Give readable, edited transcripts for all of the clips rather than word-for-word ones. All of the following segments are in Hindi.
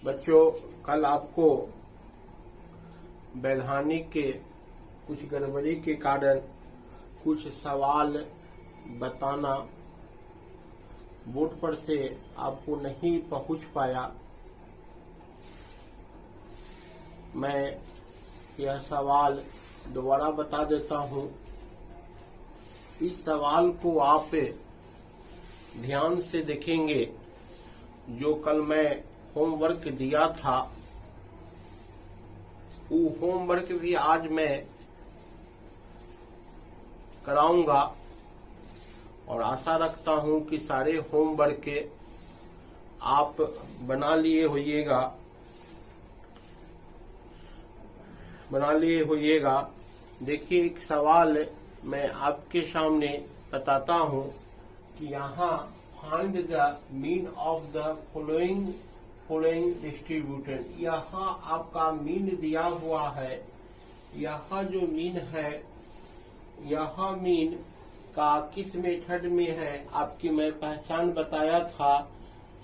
बच्चों, कल आपको वैधानिक के कुछ गड़बड़ी के कारण कुछ सवाल बताना बोर्ड पर से आपको नहीं पहुंच पाया। मैं यह सवाल दोबारा बता देता हूं। इस सवाल को आप ध्यान से देखेंगे। जो कल मैं होमवर्क दिया था वो होमवर्क भी आज मैं कराऊंगा और आशा रखता हूं कि सारे होमवर्क आप बना लिए होइएगा। देखिए, एक सवाल मैं आपके सामने बताता हूं कि यहाँ find the mean of the following distribution. यहाँ आपका मीन दिया हुआ है। यहाँ जो मीन है, यह मीन का किस मेथड में है आपकी मैं पहचान बताया था।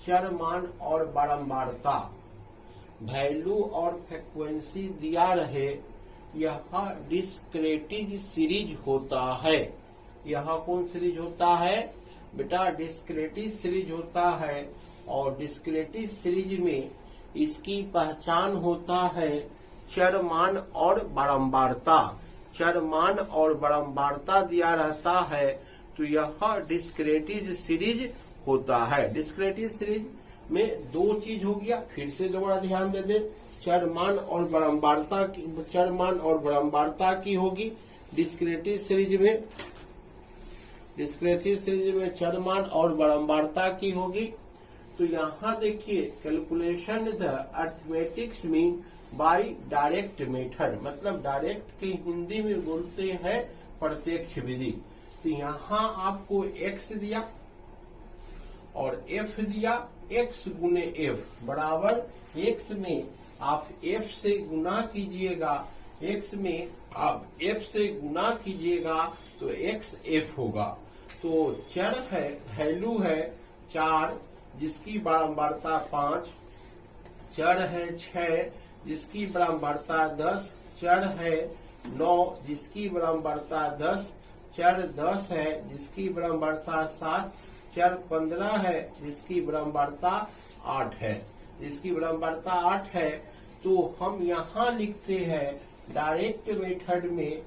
चर मान और बारंबारता, वैल्यू और फ्रीक्वेंसी दिया रहे, यह डिस्क्रेटिज सीरीज होता है। यह कौन सीरीज होता है बेटा? डिस्क्रेटिज सीरीज होता है। और डिस्क्रेटिज सीरीज में इसकी पहचान होता है चर मान और बारंबारता। चर मान और बारंबारता दिया रहता है तो यह डिस्क्रेटिज सीरीज होता है। डिस्क्रेटिज सीरीज में दो चीज हो गया, फिर से दोबारा ध्यान दे दे। चर मान और बारंबारता की होगी डिस्क्रेटिज सीरीज में। डिस्क्रेटिज सीरीज में चर मान और बारंबारता की होगी। तो यहाँ देखिए, calculation the arithmetics mean by direct method, मतलब डायरेक्ट की हिंदी में बोलते हैं प्रत्यक्ष विधि। तो यहाँ आपको x दिया और f दिया। x गुने f बराबर x में आप f से गुना कीजिएगा। x में आप f से गुना कीजिएगा तो x f होगा। तो चर है, वैल्यू है 4 जिसकी बारंबारता 5, चर है 6 जिसकी बारंबारता 10, चर है 9 जिसकी बारंबारता 10, चर 10 है जिसकी बारंबारता 7, चर 15 है जिसकी बारंबारता 8 है। जिसकी बारंबारता 8 है तो हम यहाँ लिखते हैं डायरेक्ट मेथड में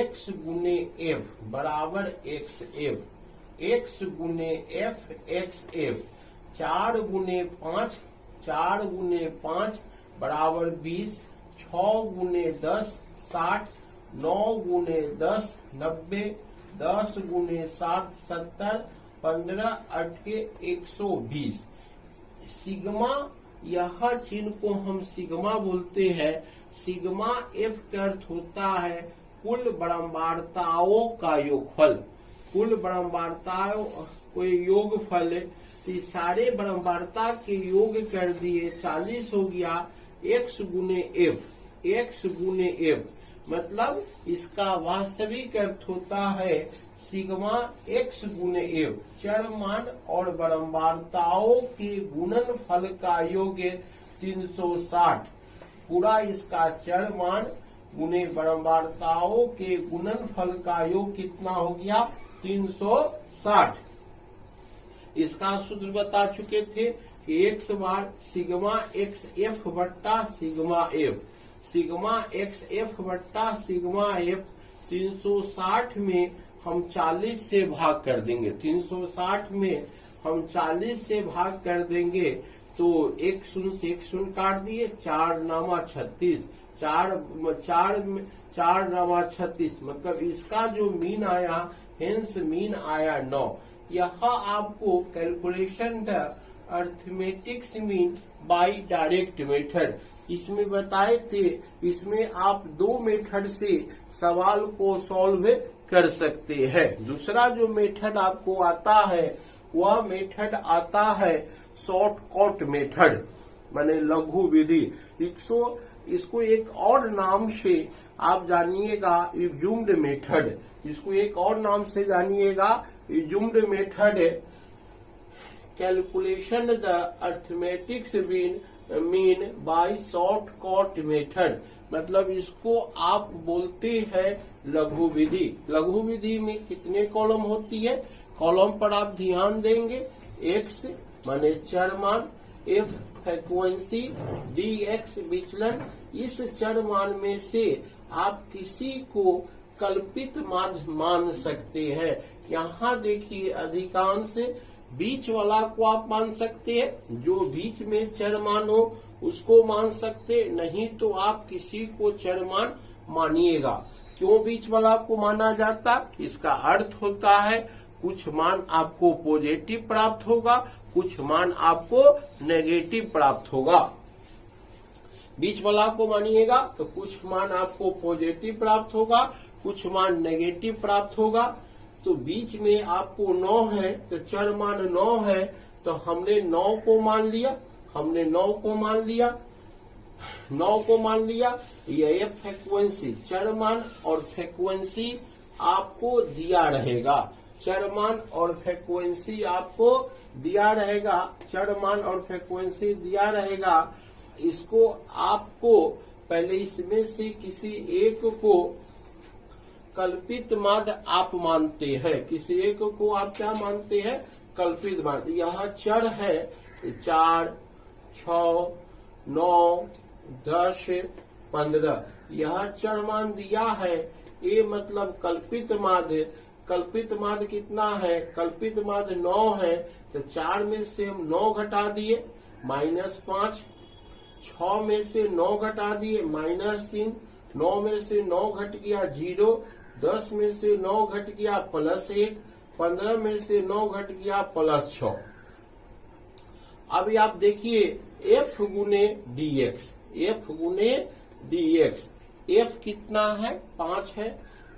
x गुने f बराबर xf। x गुने f xf। 4 गुने 5 बराबर 20, 6 गुने 10 60, 9 गुने 10 90, 10 गुने 7 70, 15 8 120। सिग्मा, यह चिन्ह को हम सिग्मा बोलते हैं। सिग्मा एफ का अर्थ होता है कुल बारंबारताओं का योगफल। कुल बारंबारताओं को योगफल, तो सारे बारंबारता के योग कर दिए 40 हो गया। x गुने f, मतलब इसका वास्तविक अर्थ होता है सिग्मा x गुने f। चर मान और बारंबारताओं के गुणनफल का योग 360। पूरा इसका चर मान गुने बारंबारताओं के गुणनफल का योग कितना हो गया? 360। इसका सूत्र बता चुके थे कि x bar sigma x f बट्टा sigma f. Sigma x f बट्टा सिग्मा एफ 360 में हम 40 से भाग कर देंगे। 360 में हम 40 से भाग कर देंगे तो 1 शून्य से 1 शून्य काट दिए, 4 नामा 36, 4 नामा 36, मतलब इसका जो मीन आया, हेंस मीन आया 9। यह आपको calculation the arithmetics mean by direct method इसमें बताए थे। इसमें आप 2 मेथड से सवाल को सॉल्व कर सकते हैं। दूसरा जो मेथड आपको आता है वह मेथड आता है शॉर्टकट मेथड, माने लघु विधि। इसको एक और नाम से आप जानिएगा इज्यूम्ड मेथड। इसको एक और नाम से जानिएगा assumed method. Calculation the arithmetics mean mean by shortcut method, मतलब इसको आप बोलते हैं लघु विधि। लघु विधि में कितने कॉलम होती है? कॉलम पर आप ध्यान देंगे, x माने चर मान, f फ्रीक्वेंसी, dx विचलन। इस चर मान में से आप किसी को कल्पित मान सकते हैं। यहाँ देखिए अधिकांश बीच वाला को आप मान सकते हैं, जो बीच में चर मान हो उसको मान सकते, नहीं तो आप किसी को चर मान मानिएगा। क्यों बीच वाला को माना जाता? इसका अर्थ होता है कुछ मान आपको पॉजिटिव प्राप्त होगा, कुछ मान आपको नेगेटिव प्राप्त होगा। बीच वाला को मानिएगा तो कुछ मान आपको पॉजिटिव प्राप्त होगा, कुछ मान नेगेटिव प्राप्त होगा। तो बीच में आपको 9 है तो चर मान 9 है, तो हमने 9 को मान लिया, हमने 9 को मान लिया, 9 को मान लिया। यह फ्रीक्वेंसी चर मान और फ्रीक्वेंसी आपको दिया रहेगा, चर मान और फ्रीक्वेंसी आपको दिया रहेगा, चर मान और फ्रीक्वेंसी दिया रहेगा। इसको आपको पहले इसमें से किसी एक को कल्पित माध्य आप मानते हैं, किसी एक को आप क्या मानते हैं? कल्पित माध्य। यह चर है 4, 6, 9, 10, 15, यह चर मान दिया है। ये मतलब कल्पित माध्य। कल्पित माध्य कितना है? कल्पित माध्य 9 है, तो 4 में से हम 9 घटा दिए -5, 6 में से 9 घटा दिए -3, 9 में से 9 घट गया 0, 10 में से 9 घट गया +1, 15 में से 9 घट गया +6। अभी आप देखिए f गुने dx, f गुने dx, f कितना है? 5 है,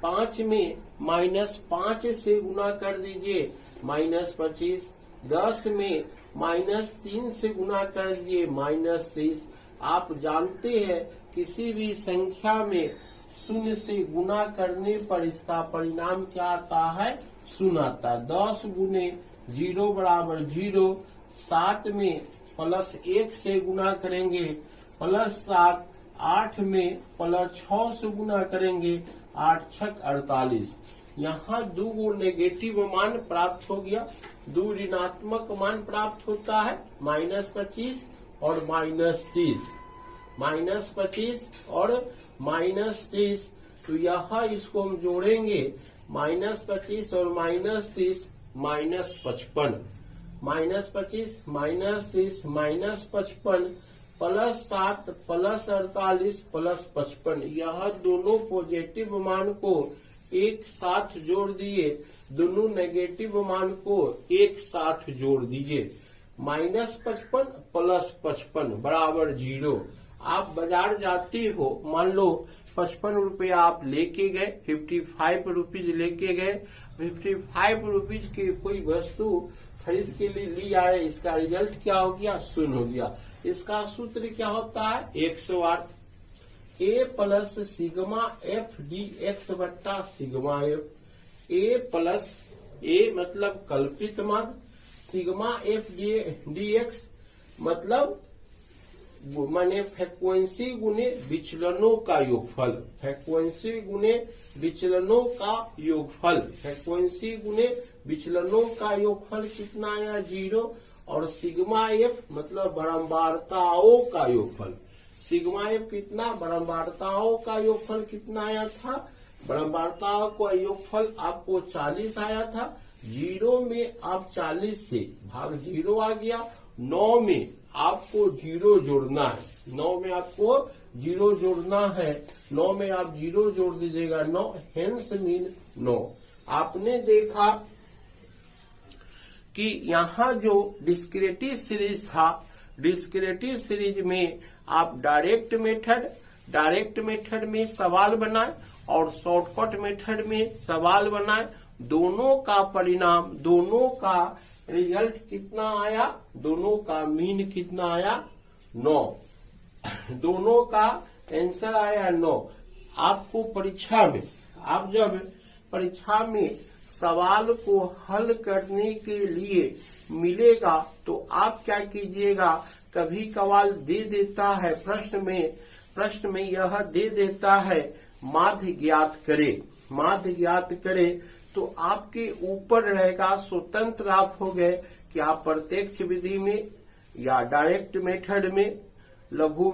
5 में -5 से गुना कर दीजिए -25, 10 में -3 से गुना कर दीजिए -30। आप जानते हैं किसी भी संख्या में 0 से गुना करने पर इसका परिणाम क्या आता है? 0 आता है। 10 गुने 0 बराबर 0, 7 में +1 से गुना करेंगे +7, 8 में +6 से गुना करेंगे 8 छक 48। यहाँ 2 नेगेटिव मान प्राप्त हो गया, 2 ऋणात्मक मान प्राप्त होता है -25 और -30, -25 और -30। तो यहाँ इसको हम जोड़ेंगे -25 और -30 -55, -25 -30 -55 +7 +48 +55। यह दोनों पॉजिटिव मान को एक साथ जोड़ दिए, दोनों नेगेटिव मान को एक साथ जोड़ दीजिए। -55 +55 बराबर 0। आप बाजार जाते हो, मान लो 55 रुपया आप लेके गए, 55 रुपीज लेके गए, 55 रुपीज की कोई वस्तु खरीद के लिए ली आए, इसका रिजल्ट क्या हो गया? 0 हो गया। इसका सूत्र क्या होता है? 108 a plus sigma f dx बट्टा sigma f। a plus a मतलब कल्पित मान, सिग्मा f dx मतलब माने फ्रीक्वेंसी गुने विचलनों का योगफल, फ्रीक्वेंसी गुने विचलनों का योगफल, फ्रीक्वेंसी गुने विचलनों का योगफल कितना आया? 0। और सिग्मा एफ मतलब बारंबारताओं का योगफल, सिग्मा एफ कितना? बारंबारताओं का योगफल कितना आया था? बारंबारताओं का योगफल आपको 40 आया था। 0 में आप 40 से भाग 0 आ गया, 9 में आपको 0 जोड़ना है, 9 में आपको 0 जोड़ना है, 9 में आप 0 जोड़ दीजिएगा 9, हेंस मीन 9। आपने देखा कि यहाँ जो डिस्क्रिटिव सीरीज था, डिस्क्रिटिव सीरीज में आप डायरेक्ट मेथड में सवाल बनाए और शॉर्टकट मेथड में सवाल बनाए, दोनों का परिणाम, दोनों का रिजल्ट कितना आया? दोनों का मीन कितना आया? 9। दोनों का आंसर आया 9। आपको परीक्षा में, आप जब परीक्षा में सवाल को हल करने के लिए मिलेगा तो आप क्या कीजिएगा कभी कभार दे देता है प्रश्न में यह दे देता है माध्य ज्ञात करे। माध्य ज्ञात करे तो आपके ऊपर रहेगा, स्वतंत्र आप हो गए कि आप प्रत्यक्ष विधि में या डायरेक्ट मेथड में, लघु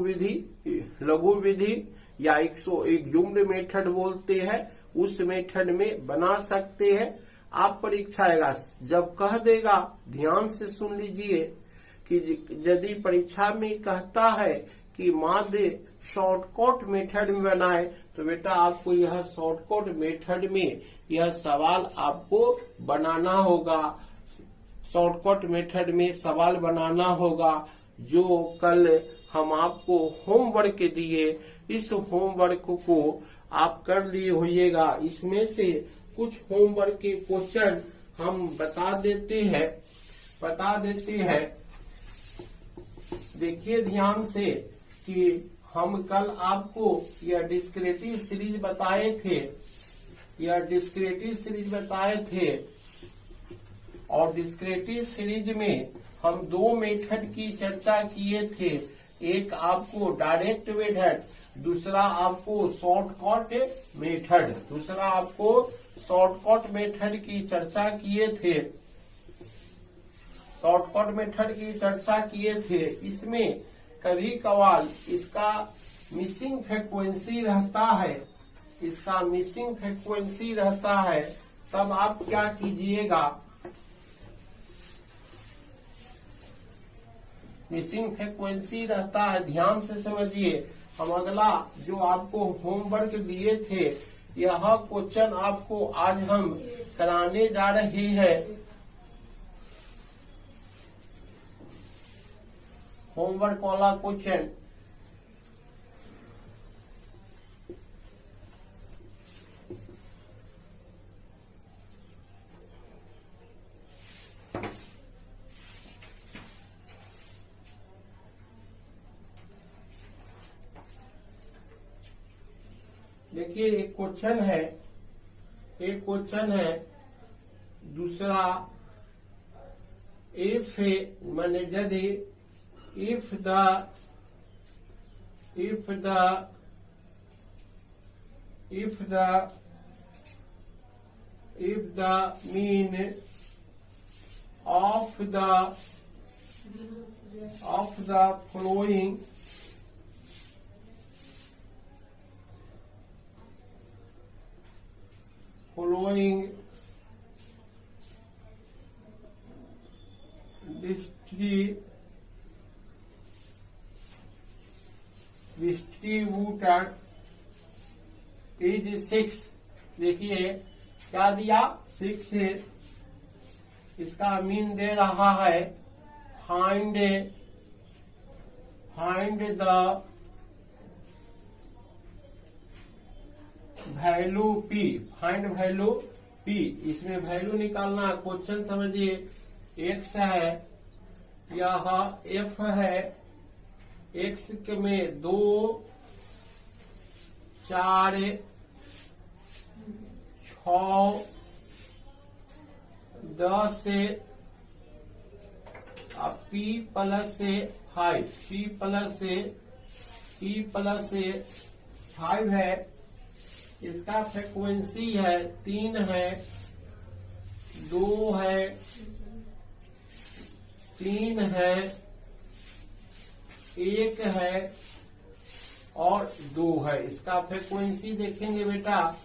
विधि या 101 जुम्ड मेथड बोलते हैं, उस मेथड में बना सकते हैं। आप परीक्षा आएगा जब कह देगा, ध्यान से सुन लीजिए कि यदि परीक्षा में कहता है कि माध्य शॉर्टकट मेथड में बनाए, तो बेटा आपको यह शॉर्टकट मेथड में यह सवाल आपको बनाना होगा। शॉर्टकट मेथड में सवाल बनाना होगा जो कल हम आपको होमवर्क दिए, इस होमवर्क को आप कर लिए होइएगा। इसमें से कुछ होमवर्क के क्वेश्चन हम बता देते हैं। देखिए ध्यान से कि हम कल आपको यह डिस्क्रिटिव सीरीज बताए थे, और डिस्क्रिटिव सीरीज में हम 2 मेथड की चर्चा किए थे। एक आपको डायरेक्ट मेथड, दूसरा आपको शॉर्टकट मेथड की चर्चा किए थे। इसमें कभी कभार इसका मिसिंग फ्रीक्वेंसी रहता है, तब आप क्या कीजिएगा, मिसिंग फ्रीक्वेंसी रहता है, ध्यान से समझिए। हम अगला जो आपको होमवर्क दिए थे, यह क्वेश्चन आपको आज हम कराने जा रहे हैं। होमवर्क वाला क्वेश्चन देखिए, एक क्वेश्चन है दूसरा, इफ माने यदि if the mean of the following distributed is 6। देखिए क्या दिया, 6 है, इसका मीन दे रहा है। फाइंड द वैल्यू P, इसमें वैल्यू निकालना। क्वेश्चन समझिए, x है, यह f है, x में 2, 4, 6, 10 से P प्लस 5 है। इसका फ्रीक्वेंसी है 3 है, 2 है, 3 है, 1 है और 2 है। इसका फ्रीक्वेंसी देखेंगे बेटा,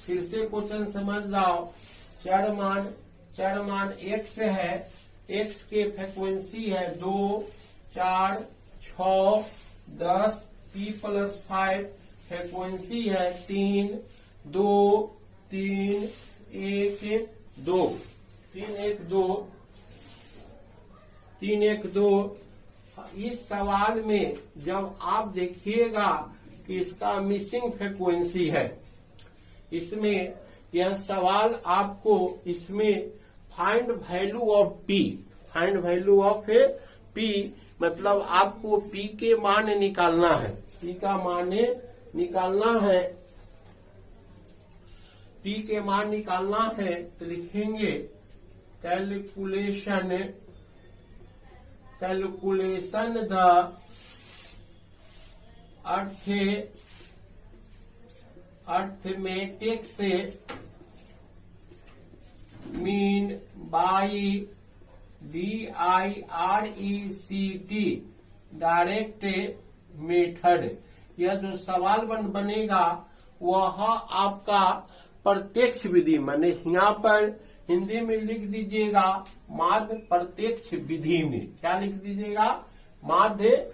फिर से क्वेश्चन समझ जाओ। चर मान x है, x के फ्रीक्वेंसी है 2, 4, 6, 10, P प्लस 5 फ्रीक्वेंसी है 3, 2, 3, 1, 2, 3, 1, 2। इस सवाल में जब आप देखिएगा कि इसका मिसिंग फ्रीक्वेंसी है, इसमें यह सवाल आपको इसमें फाइंड वैल्यू ऑफ P मतलब आपको P के मान निकालना है। P का मान निकालना है, P के मान निकालना है। तो लिखेंगे calculation calculation the arithmetics mean by DIRECT direct method. यह जो सवाल बनेगा वह आपका प्रत्यक्ष विधि, माने यहाँ पर हिंदी में लिख दीजिएगा माध्य प्रत्यक्ष विधि में। क्या लिख दीजिएगा? माध्य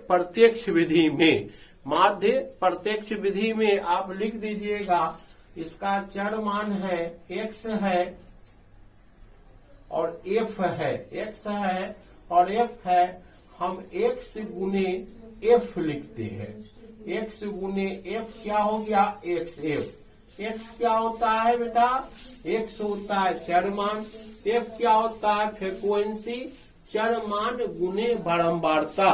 प्रत्यक्ष विधि में। माध्य प्रत्यक्ष विधि में आप लिख दीजिएगा इसका चर मान है x है और f है, x है और f है। हम x गुने f लिखते हैं। x गुने f क्या हो गया? xf। x क्या होता है बेटा? x होता है चर मान, f क्या होता है? फ्रीक्वेंसी। चर मान गुने बारंबारता,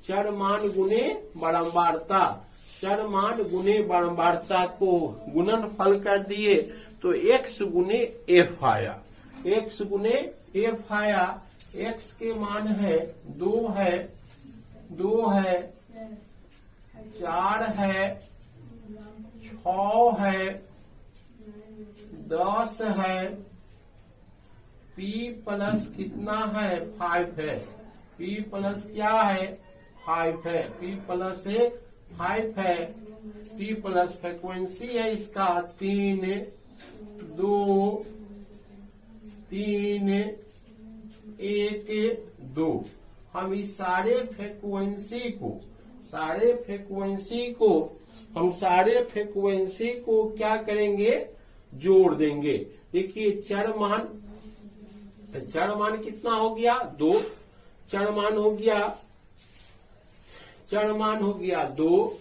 चर मान गुने बारंबारता, चर मान गुने बारंबारता को गुणनफल कर दिए तो x गुने f आया। x गुने f आया। x के मान है 2 है, 4 है, 6 है, 10 है, p प्लस कितना है? 5 है। p प्लस क्या है? 5 है। p प्लस 5 है। p प्लस फ्रीक्वेंसी है इसका 3, 2, 3, 1, 2। हम इस सारे फ्रीक्वेंसी को क्या करेंगे? जोड़ देंगे। देखिए चर मान कितना हो गया? 2। चर मान हो गया 2,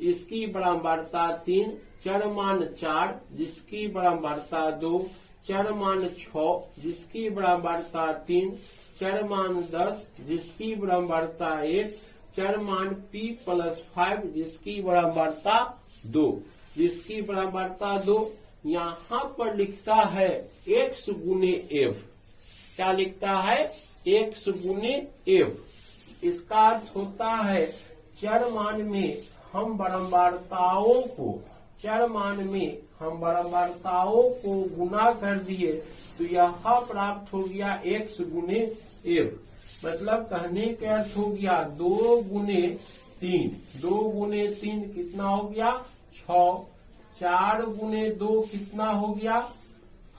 इसकी बारंबारता 3। चर मान 4 जिसकी बारंबारता 2। चर मान 6 जिसकी बारंबारता 3। चर मान 10 जिसकी बारंबारता 1। चर मान p प्लस 5 जिसकी बारंबारता 2, जिसकी बारंबारता 2। यहाँ पर लिखता है x गुने f। क्या लिखता है? x गुने f। इसका अर्थ होता है चर मान में हम बारंबारताओं को गुना कर दिए तो यह प्राप्त हो गया x गुने f। मतलब कहने के अर्थ हो गया 2 गुने 3। 2 गुने 3 कितना हो गया? 6। 4 गुने 2 कितना हो गया?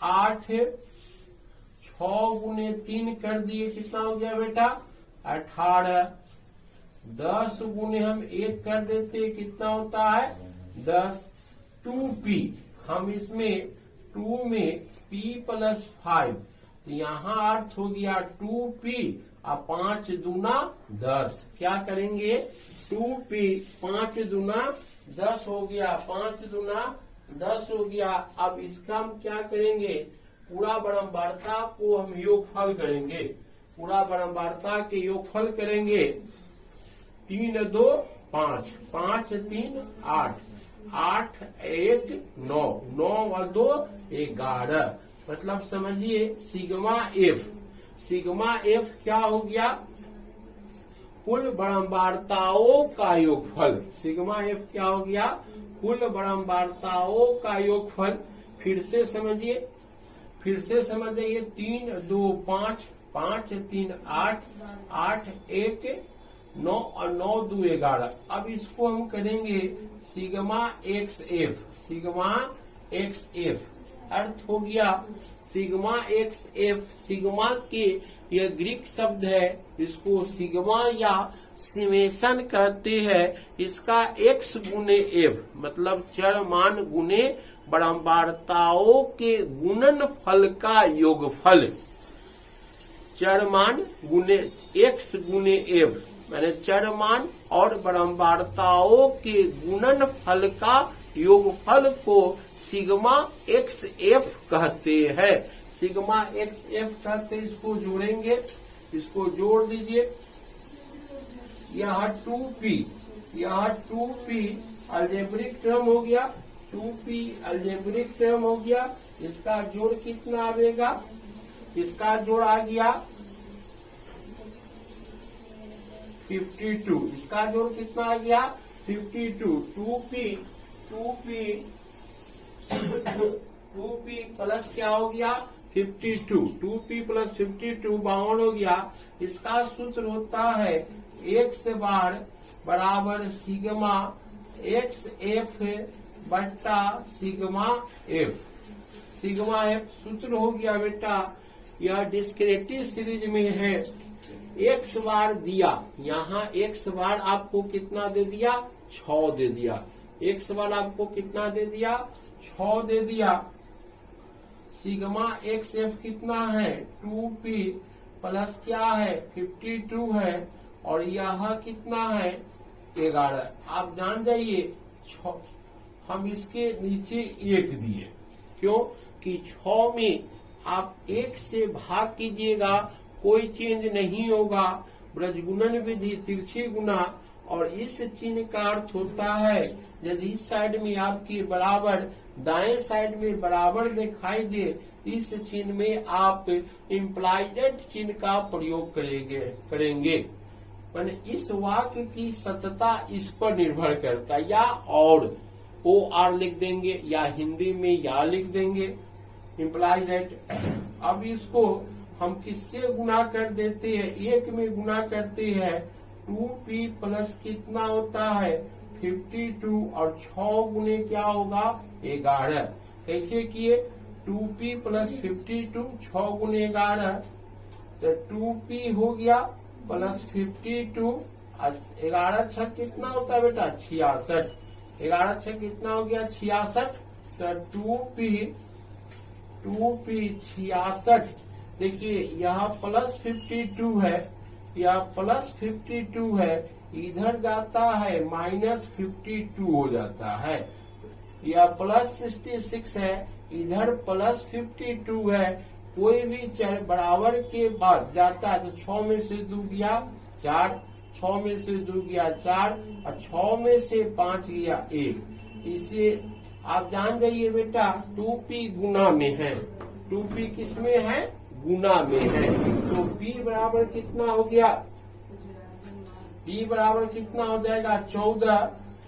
8। 6 गुने 3 कर दिए कितना हो गया बेटा? 18। 10 गुने हम 1 कर देते कितना होता है? 10। 2p, हम इसमें 2 में p प्लस 5 तो यहाँ अर्थ हो गया 2p और 5 दूना 10। क्या करेंगे? 2p 5 दूना 10 हो गया, 5 दूना 10 हो गया। अब इसका हम क्या करेंगे? पूरा बारंबारता को हम योगफल करेंगे। पूरा बारंबारता के योगफल करेंगे। 3, 2, 5, 5, 3, 8, 8, 1, 9, 9 और 2, 11। मतलब समझिए सिग्मा एफ क्या हो गया? कुल बारंबारताओं का योगफल। सिग्मा एफ क्या हो गया? कुल बारंबारताओं का योगफल। फिर से समझिए 3, 2, 5, 5, 3, 8, 8, 1, 9 और 9, 2, 11। अब इसको हम करेंगे सिग्मा एक्स एफ। अर्थ हो गया सिग्मा एक्स एफ। सिग्मा के यह ग्रीक शब्द है, इसको सिग्मा या सिमेशन कहते हैं। इसका x गुने एफ मतलब चर मान गुने बारंबारताओं के गुणनफल का योगफल। चर मान गुने x गुने एफ मैंने चर मान और बारंबारताओं के गुणनफल का योगफल को सिग्मा एक्स एफ कहते हैं। सिग्मा एक्स एफ कहते, इसको जोड़ेंगे, इसको जोड़ दीजिए। यह 2p अलजेब्रिक टर्म हो गया। 2p अलजेब्रिक टर्म हो गया। इसका जोड़ कितना आएगा? इसका जोड़ आ गया 52। इसका जोड़ कितना आ गया 52। 2p प्लस क्या हो गया 52। 2p प्लस 52 52 हो गया। इसका सूत्र होता है x बार बराबर सिग्मा एक्स एफ बट्टा सिग्मा एफ। सिग्मा एफ सूत्र हो गया बेटा। यह डिस्क्रिटिव सीरीज में है। एक्स बार दिया, यहाँ एक्स बार आपको कितना दे दिया 6 दे दिया। एक्स बार आपको कितना दे दिया 6 दे दिया। सिग्मा एक्स एफ कितना है 2p प्लस क्या है 52 है और यह कितना है 11। आप जान जाइए हम इसके नीचे 1 दिए, क्यों कि 6 में आप 1 से भाग कीजिएगा कोई चेंज नहीं होगा। ब्रजगुणन विधि तिरछी गुना, और इस चिन्ह का अर्थ होता है यदि इस साइड में आपके बराबर दाएं साइड में बराबर दिखाई दे, इस चिन्ह में आप इम्प्लाइड चिन्ह का प्रयोग करेंगे। इस वाक्य की सत्यता इस पर निर्भर करता है। या और OR लिख देंगे या हिंदी में या लिख देंगे इम्प्लाइड। अब इसको हम किससे गुना कर देते हैं 1 में गुना करते हैं। 2p प्लस कितना होता है 52 और 6 गुने क्या होगा 11। कैसे किए 2p प्लस 52 6 गुने 11 तो 2p हो गया प्लस 52। 11 छह कितना होता है बेटा 66। 11 छह कितना हो गया 66। तो 2p 66। देखिए यहाँ प्लस 52 है, यह प्लस 52 है, इधर जाता है माइनस 52 हो जाता है। यह प्लस 66 है, इधर प्लस 52 है। कोई भी चर बराबर के बाद जाता है तो 6 में से 2 गया 4, 6 में से 2 गया 4 और 6 में से 5 गया 1। इसे आप जान जाइए बेटा 2p गुना में है। 2p किस में है गुना में है। तो p बराबर कितना हो गया p बराबर कितना हो जाएगा 14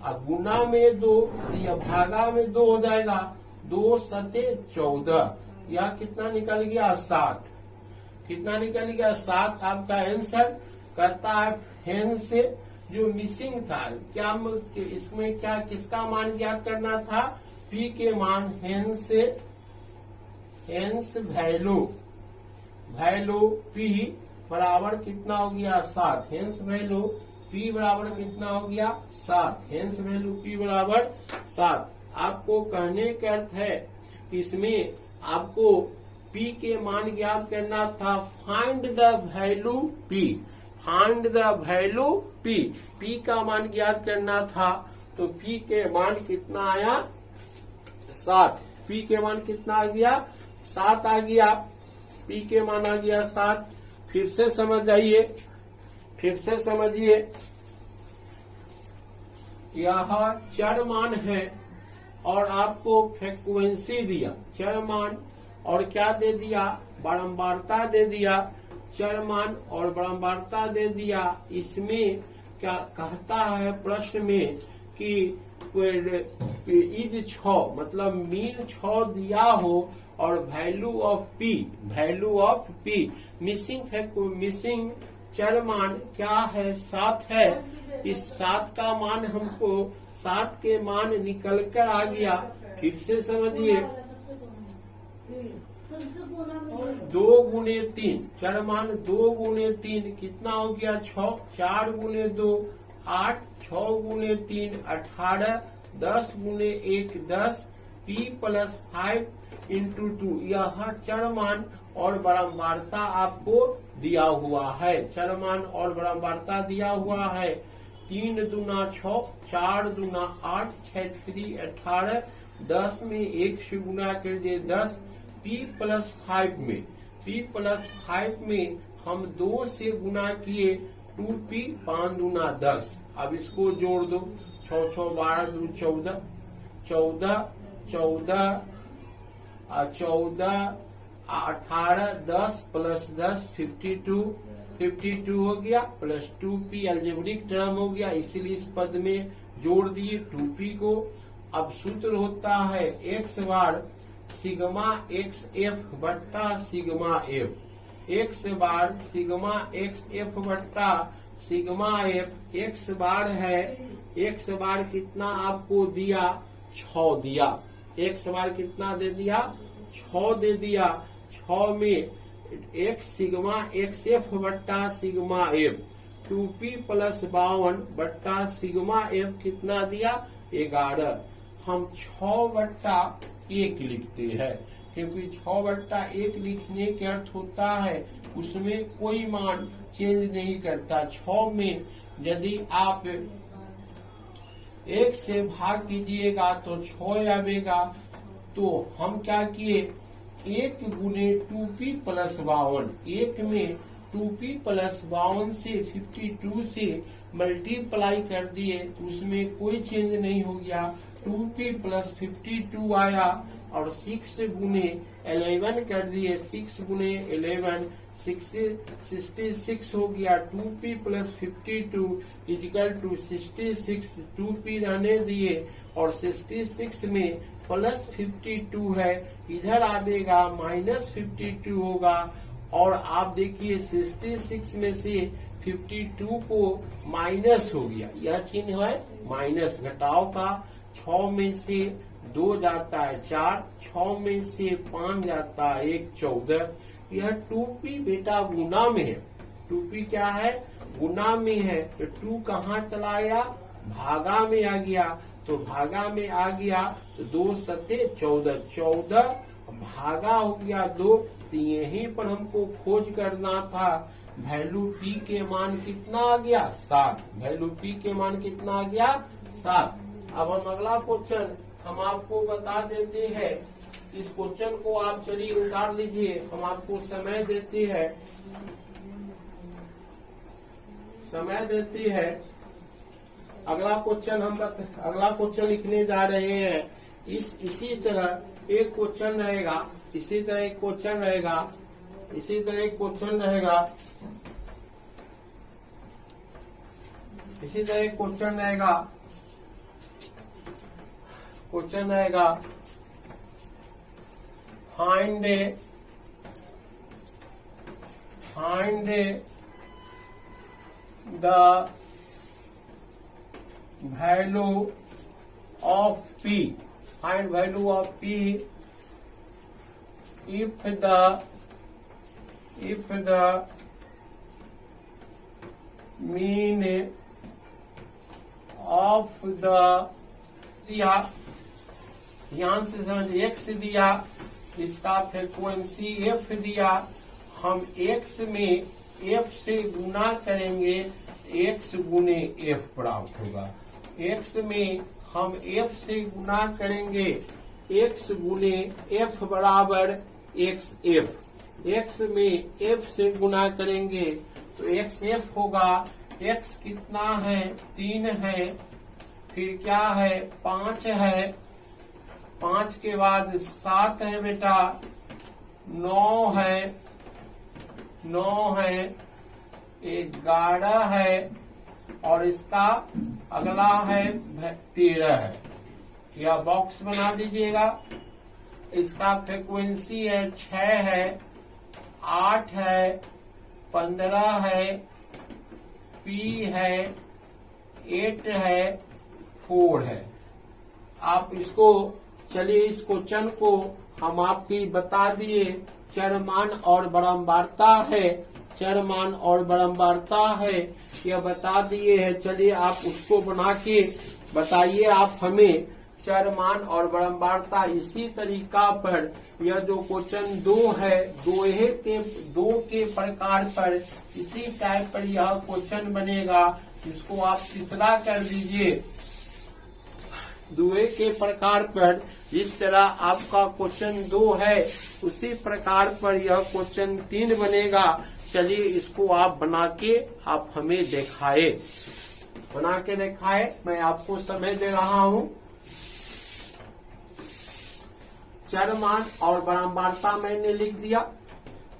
और गुना में 2 या भागा में 2 हो जाएगा 2 सते 14। यह कितना निकल गया 7। कितना निकल गया 7 आपका आंसर करता है। हेंस से जो मिसिंग था क्या इसमें क्या किसका मान ज्ञात करना था p के मान। हेंस वैल्यू p बराबर कितना हो गया 7। हेंस वैल्यू p बराबर कितना हो गया 7। हेंस वैल्यू p बराबर 7। आपको कहने का अर्थ है इसमें आपको p के मान ज्ञात करना था। Find the value p। Find the value p। p का मान ज्ञात करना था तो p के मान कितना आया 7। p के मान कितना आ गया 7 आ गया। p के मान आ गया 7। फिर से समझ जाइए, फिर से समझिए। यह चर मान है और आपको फ्रीक्वेंसी दिया चर मान और क्या दे दिया बारंबारता दे दिया। चर मान और बारंबारता दे दिया। इसमें क्या कहता है प्रश्न में कि इज 6 मतलब मीन 6 दिया हो और वैल्यू ऑफ p मिसिंग चर मान क्या है 7 है। इस 7 का मान हमको 7 के मान निकल कर आ गया। फिर से समझिए 2 गुने 3 चर मान 2 गुने 3 कितना हो गया 6। 4 गुने 2 8, 6 गुने 3 18, 10 गुने 1 10, p प्लस 5 इंटू 2। यह चर मान और बारंबारता आपको दिया हुआ है। चर मान और बारंबारता दिया हुआ है। 3 दूना 6, 4 दूना 8, 6 3 18, 10 में 1 से गुना कर दिए 10। p प्लस 5 में हम 2 से गुना किए 2p 5 दूना 10। अब इसको जोड़ दो 6 6 12 2 14 14 14 14 18 10 प्लस 10 52 52 हो गया प्लस 2p अलजेब्रिक टर्म हो गया, इसीलिए इस पद में जोड़ दिए 2p को। अब सूत्र होता है x bar sigma x f बट्टा sigma F, x bar sigma x f बट्टा सिग्मा एफ। x बार है, x बार कितना आपको दिया 6 दिया, x बार कितना दे दिया 6 दे दिया। 6 में x सिग्मा एक्स एफ बट्टा सिग्मा एफ, 2p प्लस 52 बट्टा सिग्मा एफ कितना दिया 11। हम 6 बट्टा 1 लिखते हैं, क्योंकि 6 बट्टा 1 लिखने के अर्थ होता है उसमें कोई मान चेंज नहीं करता। 6 में यदि आप 1 से भाग कीजिएगा तो 6 आवेगा, तो हम क्या किए 1 गुने 2p प्लस 52, 1 में 2p प्लस 52 से 52 से मल्टीप्लाई कर दिए, उसमें कोई चेंज नहीं हो गया। 2p प्लस 52 आया और 6 गुने 11 कर दिए, 6 गुने 11 66 हो गया। 2p plus 52 is equal to 66, 2p रहने दिए और 66 में प्लस 52 है, इधर आएगा माइनस 52 होगा। और आप देखिए 66 में से 52 को माइनस हो गया, यह चिन्ह है माइनस घटाव का। 6 में से 2 जाता है 4, 6 में से 5 जाता है 1, 14। यह 2p बेटा गुना में है, 2p क्या है गुना में है, तो 2 कहाँ चला गया भागा में आ गया, तो भागा में आ गया तो 2 सते 14, 14 भागा हो गया 2। तो यहीं पर हमको खोज करना था वैल्यू p के मान कितना आ गया 7, वैल्यू p के मान कितना आ गया 7। अब हम अगला क्वेश्चन हम आपको बता देते हैं, इस क्वेश्चन को आप चलिए उतार लीजिए, हम आपको समय देते हैं, समय देती है। अगला क्वेश्चन लिखने जा रहे हैं। इसी तरह एक क्वेश्चन रहेगा, इसी तरह एक क्वेश्चन रहेगा, इसी तरह एक क्वेश्चन रहेगा, इसी तरह एक क्वेश्चन रहेगा, क्वेश्चन रहेगा find the value of p, find value of p if the mean of the ध्यान से समझ x दिया, इसका फ्रीक्वेंसी f दिया, हम x में f से गुना करेंगे, x गुने f प्राप्त होगा। x में हम f से गुना करेंगे, x गुने f बराबर xf, x में f से गुना करेंगे तो xf होगा। x कितना है 3 है, फिर क्या है 5 है, 5 के बाद 7 है बेटा, 9 है, 11 है और इसका अगला है 13 है। या बॉक्स बना दीजिएगा। इसका फ्रीक्वेंसी है 6 है, 8 है, 15 है, p है, 8 है, 4 है। आप इसको चलिए इस क्वेश्चन को हम आपकी बता दिए, चरमान और बारंबारता है, चरमान और बारंबारता है, यह बता दिए है। चलिए आप उसको बना के बताइए आप हमें चरमान और बारंबारता। इसी तरीका पर यह जो क्वेश्चन 2 है, 2 के प्रकार पर इसी टाइप पर यह क्वेश्चन बनेगा, इसको आप तीसरा कर दीजिए। 2 के प्रकार पर जिस तरह आपका क्वेश्चन 2 है उसी प्रकार पर यह क्वेश्चन 3 बनेगा। चलिए इसको आप बना के आप हमें दिखाए, बना के दिखाए। मैं आपको समय दे रहा हूं। चरमान और बारंबारता मैंने लिख दिया,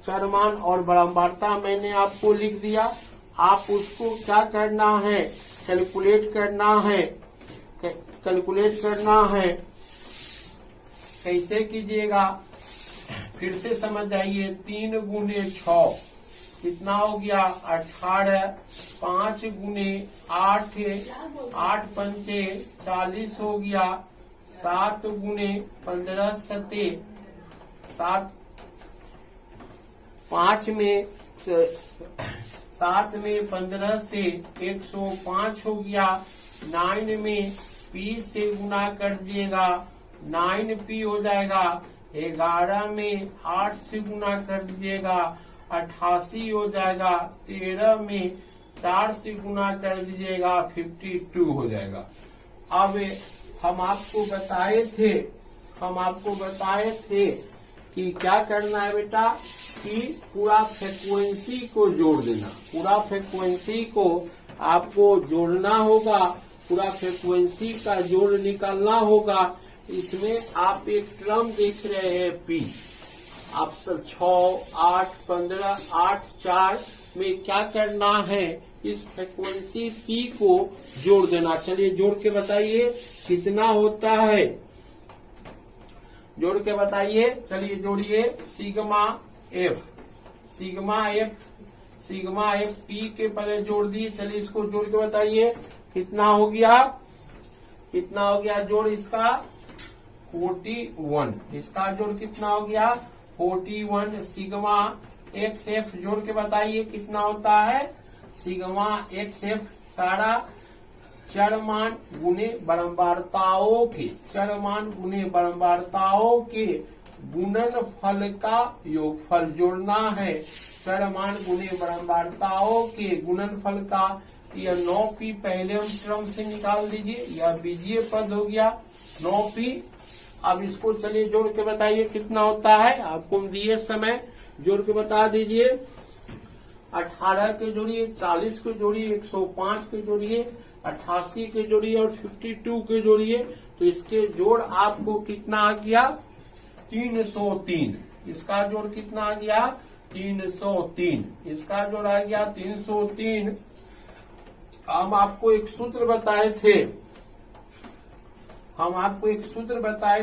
चरमान और बारंबारता मैंने आपको लिख दिया। आप उसको क्या करना है, कैलकुलेट करना है। कैलकुलेट करना है कैसे कीजिएगा, फिर से समझ आइए। 3 गुने 6 कितना हो गया 18, 5 गुने 8, 8 पंचे 40 हो गया, 7 गुने 15 सते 7, 5 में 7 में 15 से 105 हो गया। 9 में पी से गुना कर दीजिएगा, 9p हो जाएगा। 11 में 8 से गुना कर दीजिएगा, 88 हो जाएगा। 13 में 4 से गुना कर दीजिएगा, 52 हो जाएगा। अब हम आपको बताए थे कि क्या करना है बेटा, कि पूरा फ्रीक्वेंसी को जोड़ देना। पूरा फ्रीक्वेंसी को आपको जोड़ना होगा, पूरा फ्रीक्वेंसी का जोड़ निकालना होगा। इसमें आप एक टर्म देख रहे हैं पी, आप सब 6, 8, 15, 8, 4 में क्या करना है, इस फ्रीक्वेंसी पी को जोड़ देना। चलिए जोड़ के बताइए कितना होता है, जोड़ के बताइए। चलिए जोड़िए। सिग्मा एफ पी के पहले जोड़ दिए। चलिए इसको जोड़ के बताइए कितना हो गया, जोड़ इसका 41। इसका जोड़ कितना हो गया 41। सिग्मा एक्स एफ जोड़ के बताइए कितना होता है। सिग्मा एक्स एफ सारा चरमान गुने बारंबारताओं के गुणनफल का योगफल जोड़ना है। चरमान गुने बारंबारताओं के गुणनफल का, यह 9p पहले हम टर्म से निकाल दीजिए, यह बीजीय पद हो गया 9p। अब इसको चलिए जोड़ के बताइए कितना होता है, आपको दिए समय जोड़ के बता दीजिए। 18 के जोड़िए, 40 के जोड़िए, 105 के जोड़िए, 88 के जोड़िए और 52 के जोड़िए। तो इसके जोड़ आपको कितना आ गया 303। इसका जोड़ कितना आ गया 303। इसका जोड़ आ गया 303। हम आपको एक सूत्र बताए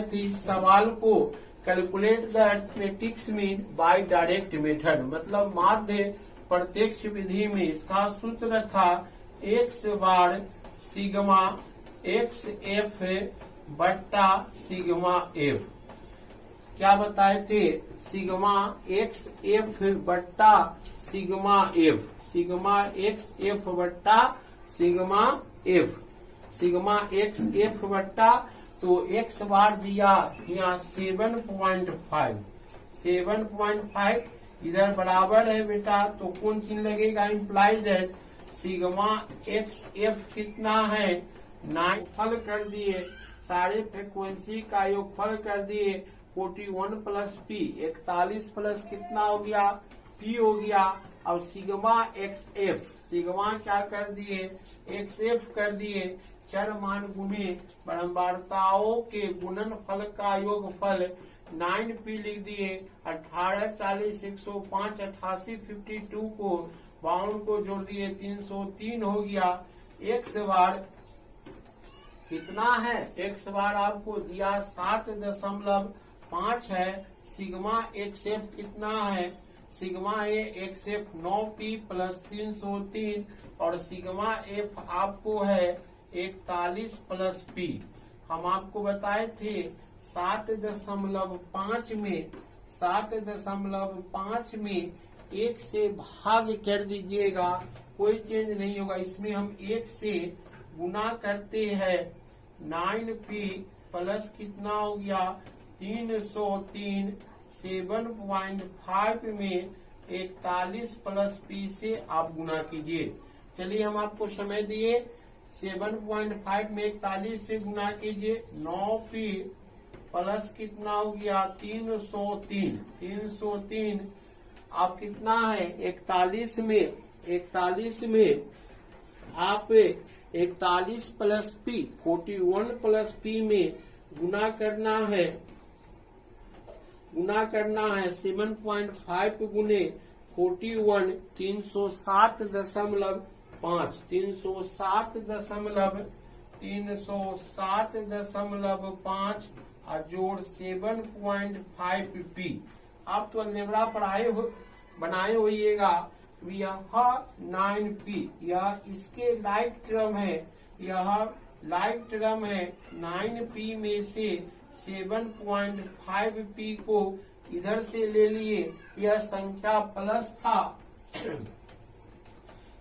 थे, इस सवाल को calculate the arithmetics mean by direct method, मतलब माध्य प्रत्यक्ष विधि में। इसका सूत्र था x bar sigma x f बट्टा सिग्मा एफ। क्या बताए थे, सिग्मा एक्स एफ बट्टा sigma f, sigma x f बट्टा sigma f, sigma x f बट्टा, तो एक्स बार दिया यहाँ 7.5 इधर बराबर है बेटा, तो कौन चीज लगेगा, इम्प्लाइड है। सिग्मा एक्स एफ कितना है 9, फल कर दिए, सारे फ्रीक्वेंसी का योगफल कर दिए। 41 प्लस पी, 41 प्लस कितना हो गया पी हो गया। अब सिग्मा एक्स एफ, सिग्मा क्या कर दिए एक्स एफ कर दिए, चर मान गुने बारंबारताओं के गुणनफल का योगफल 9p लिख दिए। 18, 40, 105, 88, 52 को 52 को जोड़ दिए 303 हो गया। एक्स बार कितना है, एक्स बार आपको दिया 7.5 है। सिग्मा एक्स एफ कितना है, sigma x F 9p plus 303 और सिग्मा एफ आपको है 41 प्लस p। हम आपको बताए थे 7.5 में 1 से भाग कर दीजिएगा, कोई चेंज नहीं होगा। इसमें हम 1 से गुना करते हैं 9p प्लस कितना हो गया 303। 7.5 में 41 प्लस p से आप गुना कीजिए। चलिए हम आपको समय दिए, 7.5 में 41 से गुना कीजिए, 9p प्लस कितना हो गया 303। आप कितना है 41 में आप 41 प्लस p 41 प्लस p में गुना करना है गुना करना है 7.5 गुने 41 360.5 360.5 और जोड़ 7.5 पी। आप तो अलजेब्रा बनाए होइएगा। यह 9p, यह इसके लाइक टर्म है, यह लाइक टर्म है। 9p में से 7.5p को इधर से ले लिए। यह संख्या प्लस था,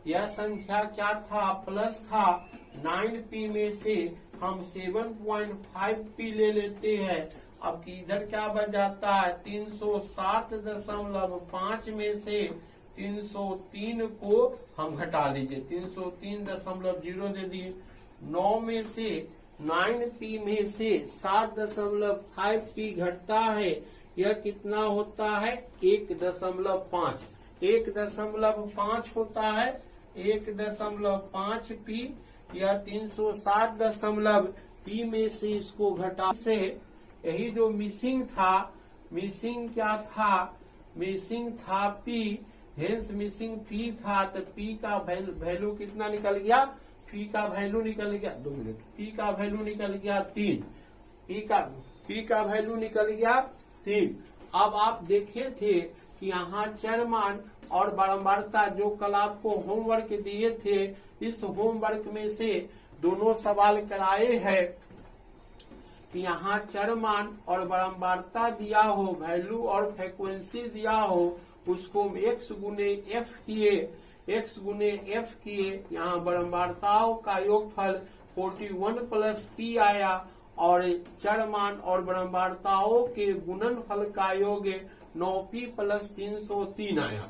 यह संख्या क्या था? प्लस था। 9p में से हम 7.5p ले लेते हैं। अब इधर क्या बच जाता है? 360.5 में से 303 को हम घटा लीजिए, 303.0 दे दिए। 9 में से 9p में से 7.5p घटता है, यह कितना होता है? 1.5 1.5 होता है। 1.5p, यह 360p में से इसको घटा से यही जो मिसिंग था, मिसिंग क्या था? मिसिंग था p, हेंस मिसिंग p था। तो p का वैल्यू कितना निकल गया? p का वैल्यू निकल गया 2 मिनट, p का वैल्यू निकल गया 3, p का वैल्यू निकल गया 3। अब आप देखे थे कि यहाँ चर मान और बारंबारता जो कल आपको होमवर्क दिए थे, इस होमवर्क में से दोनों सवाल कराए हैं कि यहाँ चर मान और बारंबारता दिया हो, वैल्यू और फ्रीक्वेंसी दिया हो, उसको x गुने f किए। यहाँ बारंबारताओं का योगफल 41 प्लस p आया और चर मान और बारंबारताओं के गुणनफल का योग 9p प्लस 303 आया।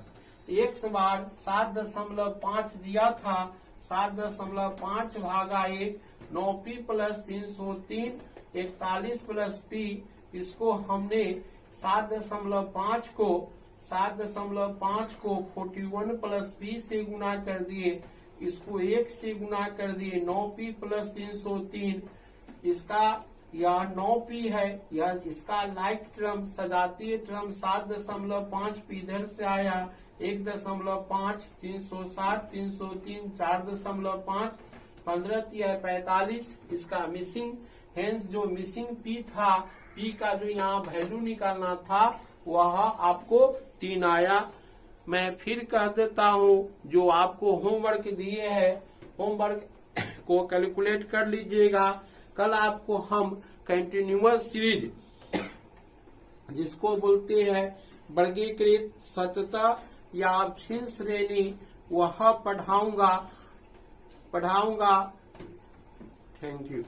x बार 7.5 दिया था, 7.5 भागा 1, 9p प्लस 303, 41 प्लस p। इसको हमने 7.5 को 41 प्लस p से गुना कर दिए, इसको 1 से गुना कर दिए। 9p प्लस 303, इसका यह 9p है, यह इसका लाइक टर्म सजातीय टर्म 7.5p इधर से आया। 1.5 360 303 4.5 15 45, इसका मिसिंग, हेंस जो मिसिंग p था, p का जो यहाँ वैल्यू निकालना था वह आपको 3 आया। मैं फिर कह देता हूँ, जो आपको होमवर्क दिए हैं, होमवर्क को कैलकुलेट कर लीजिएगा। कल आपको हम कंटिन्यूअस सीरीज, जिसको बोलते हैं वर्गीकृत सतत या अवच्छिन्न श्रेणी, वह पढ़ाऊंगा। Thank you.